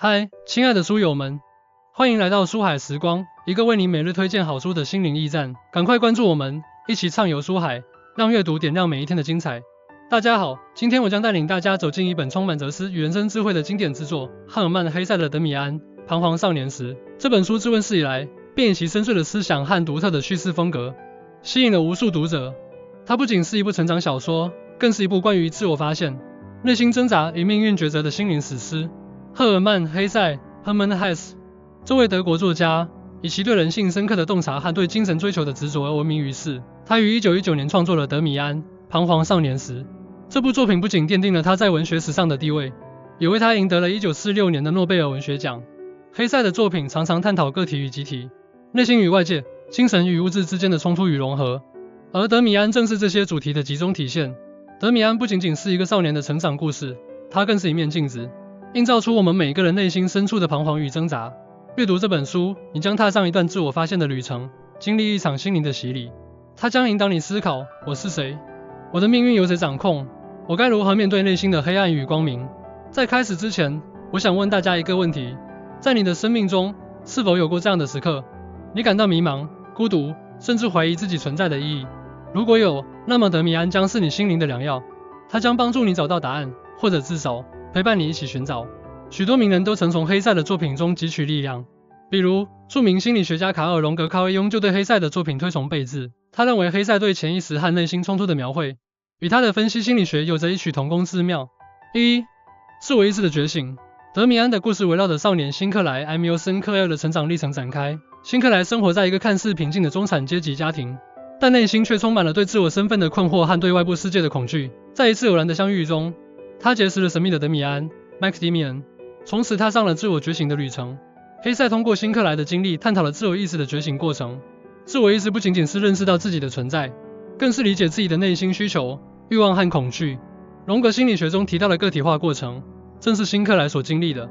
嗨，亲爱的书友们，欢迎来到书海时光，一个为你每日推荐好书的心灵驿站。赶快关注我们，一起畅游书海，让阅读点亮每一天的精彩。大家好，今天我将带领大家走进一本充满哲思与人生智慧的经典之作——汉尔曼·黑塞的《德米安：彷徨少年时》。这本书自问世以来，便以其深邃的思想和独特的叙事风格，吸引了无数读者。它不仅是一部成长小说，更是一部关于自我发现、内心挣扎与命运抉择的心灵史诗。赫尔曼·黑塞 （Hermann Hesse） 这位德国作家，以其对人性深刻的洞察和对精神追求的执着而闻名于世。他于1919年创作了《德米安：彷徨少年时》。这部作品不仅奠定了他在文学史上的地位，也为他赢得了1946年的诺贝尔文学奖。黑塞的作品常常探讨个体与集体、内心与外界、精神与物质之间的冲突与融合，而德米安正是这些主题的集中体现。德米安不仅仅是一个少年的成长故事，它更是一面镜子，映照出我们每个人内心深处的彷徨与挣扎。阅读这本书，你将踏上一段自我发现的旅程，经历一场心灵的洗礼。它将引导你思考：我是谁？我的命运由谁掌控？我该如何面对内心的黑暗与光明？在开始之前，我想问大家一个问题：在你的生命中，是否有过这样的时刻？你感到迷茫、孤独，甚至怀疑自己存在的意义？如果有，那么德米安将是你心灵的良药，它将帮助你找到答案，或者至少陪伴你一起寻找。许多名人都曾从黑塞的作品中汲取力量，比如著名心理学家卡尔·荣格·卡维庸就对黑塞的作品推崇备至。他认为黑塞对潜意识和内心冲突的描绘，与他的分析心理学有着异曲同工之妙。1. 自我意识的觉醒。德米安的故事围绕着少年辛克莱·埃米尔森·克莱尔的成长历程展开。辛克莱生活在一个看似平静的中产阶级家庭，但内心却充满了对自我身份的困惑和对外部世界的恐惧。在一次偶然的相遇中，他结识了神秘的德米安 （Maximian）， 从此踏上了自我觉醒的旅程。黑塞通过辛克莱的经历，探讨了自我意识的觉醒过程。自我意识不仅仅是认识到自己的存在，更是理解自己的内心需求、欲望和恐惧。荣格心理学中提到的个体化过程，正是辛克莱所经历的。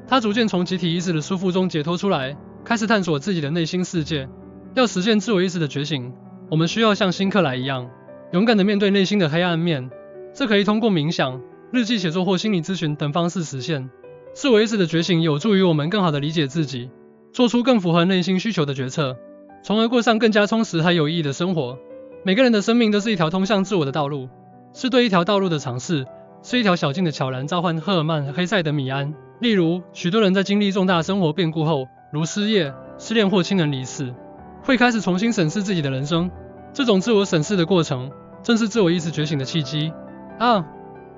他逐渐从集体意识的束缚中解脱出来，开始探索自己的内心世界。要实现自我意识的觉醒，我们需要像辛克莱一样，勇敢地面对内心的黑暗面。这可以通过冥想、日记写作或心理咨询等方式实现。自我意识的觉醒有助于我们更好地理解自己，做出更符合内心需求的决策，从而过上更加充实和有意义的生活。每个人的生命都是一条通向自我的道路，是对一条道路的尝试，是一条小径的桥梁。召唤赫尔曼·黑塞的米安。例如，许多人在经历重大生活变故后，如失业、失恋或亲人离世，会开始重新审视自己的人生。这种自我审视的过程，正是自我意识觉醒的契机。2.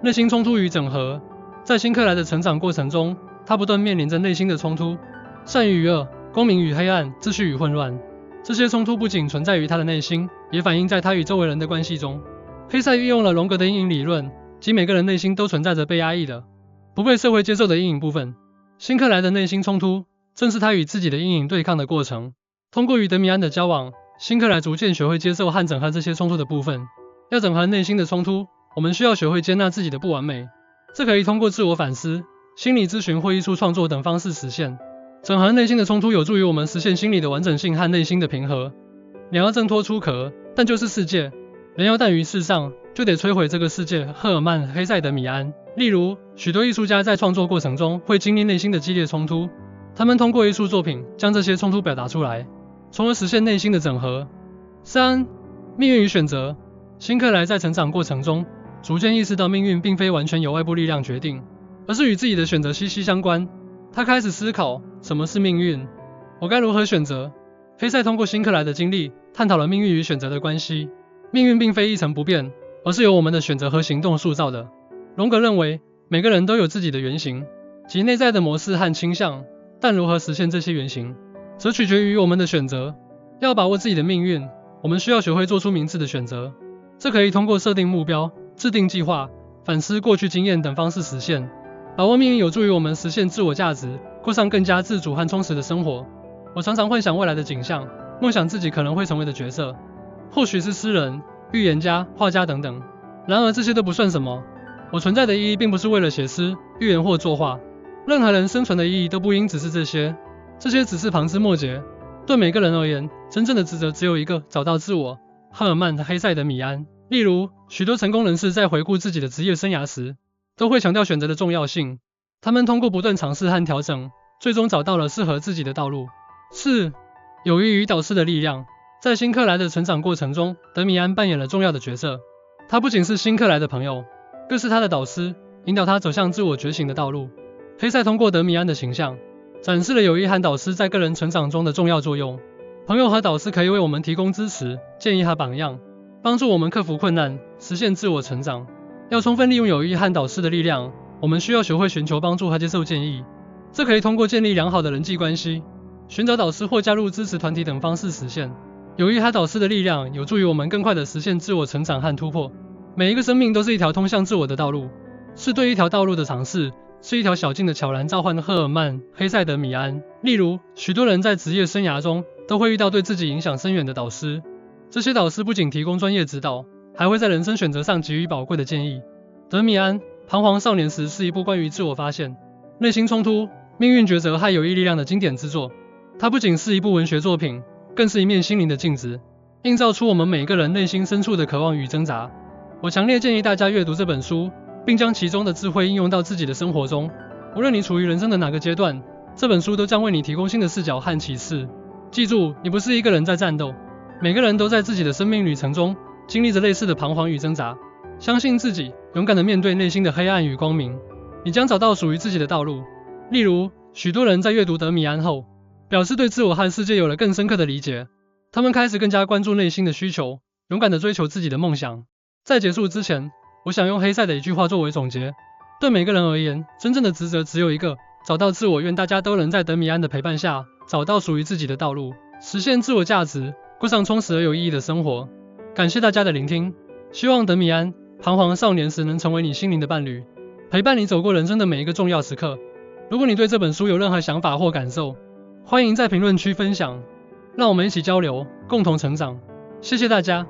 内心冲突与整合。在辛克莱的成长过程中，他不断面临着内心的冲突，善与恶，光明与黑暗，秩序与混乱。这些冲突不仅存在于他的内心，也反映在他与周围人的关系中。黑塞运用了荣格的阴影理论，即每个人内心都存在着被压抑的、不被社会接受的阴影部分。辛克莱的内心冲突，正是他与自己的阴影对抗的过程。通过与德米安的交往，辛克莱逐渐学会接受和整合这些冲突的部分。要整合内心的冲突，我们需要学会接纳自己的不完美。这可以通过自我反思、心理咨询或艺术创作等方式实现。整合内心的冲突有助于我们实现心理的完整性和内心的平和。鸟要挣脱出壳，但就是世界；人要诞于世上，就得摧毁这个世界。赫尔曼·黑塞的米安。例如，许多艺术家在创作过程中会经历内心的激烈冲突，他们通过艺术作品将这些冲突表达出来，从而实现内心的整合。3. 命运与选择。辛克莱在成长过程中，逐渐意识到命运并非完全由外部力量决定，而是与自己的选择息息相关。他开始思考，什么是命运？我该如何选择？黑塞通过辛克莱的经历，探讨了命运与选择的关系。命运并非一成不变，而是由我们的选择和行动塑造的。荣格认为，每个人都有自己的原型，即内在的模式和倾向，但如何实现这些原型，则取决于我们的选择。要把握自己的命运，我们需要学会做出明智的选择。这可以通过设定目标、制定计划、反思过去经验等方式实现。把握命运有助于我们实现自我价值，过上更加自主和充实的生活。我常常幻想未来的景象，梦想自己可能会成为的角色，或许是诗人、预言家、画家等等。然而这些都不算什么。我存在的意义并不是为了写诗、预言或作画。任何人生存的意义都不应只是这些，这些只是旁枝末节。对每个人而言，真正的职责只有一个：找到自我。赫尔曼·黑塞的米安。例如，许多成功人士在回顾自己的职业生涯时，都会强调选择的重要性。他们通过不断尝试和调整，最终找到了适合自己的道路。4. 友谊与导师的力量。在辛克莱的成长过程中，德米安扮演了重要的角色。他不仅是辛克莱的朋友，更是他的导师，引导他走向自我觉醒的道路。黑塞通过德米安的形象，展示了友谊和导师在个人成长中的重要作用。朋友和导师可以为我们提供支持、建议和榜样，帮助我们克服困难，实现自我成长。要充分利用友谊和导师的力量，我们需要学会寻求帮助和接受建议。这可以通过建立良好的人际关系、寻找导师或加入支持团体等方式实现。友谊和导师的力量有助于我们更快地实现自我成长和突破。每一个生命都是一条通向自我的道路，是对一条道路的尝试，是一条小径的桥栏。召唤赫尔曼·黑塞德米安。例如，许多人在职业生涯中都会遇到对自己影响深远的导师，这些导师不仅提供专业指导，还会在人生选择上给予宝贵的建议。德米安《彷徨少年时》是一部关于自我发现、内心冲突、命运抉择和友谊力量的经典之作。它不仅是一部文学作品，更是一面心灵的镜子，映照出我们每个人内心深处的渴望与挣扎。我强烈建议大家阅读这本书，并将其中的智慧应用到自己的生活中。无论你处于人生的哪个阶段，这本书都将为你提供新的视角和启示。记住，你不是一个人在战斗，每个人都在自己的生命旅程中经历着类似的彷徨与挣扎。相信自己，勇敢地面对内心的黑暗与光明，你将找到属于自己的道路。例如，许多人在阅读德米安后，表示对自我和世界有了更深刻的理解，他们开始更加关注内心的需求，勇敢地追求自己的梦想。在结束之前，我想用黑塞的一句话作为总结：对每个人而言，真正的职责只有一个，找到自我。愿大家都能在德米安的陪伴下，找到属于自己的道路，实现自我价值，过上充实而有意义的生活。感谢大家的聆听，希望德米安《彷徨少年时》能成为你心灵的伴侣，陪伴你走过人生的每一个重要时刻。如果你对这本书有任何想法或感受，欢迎在评论区分享，让我们一起交流，共同成长。谢谢大家。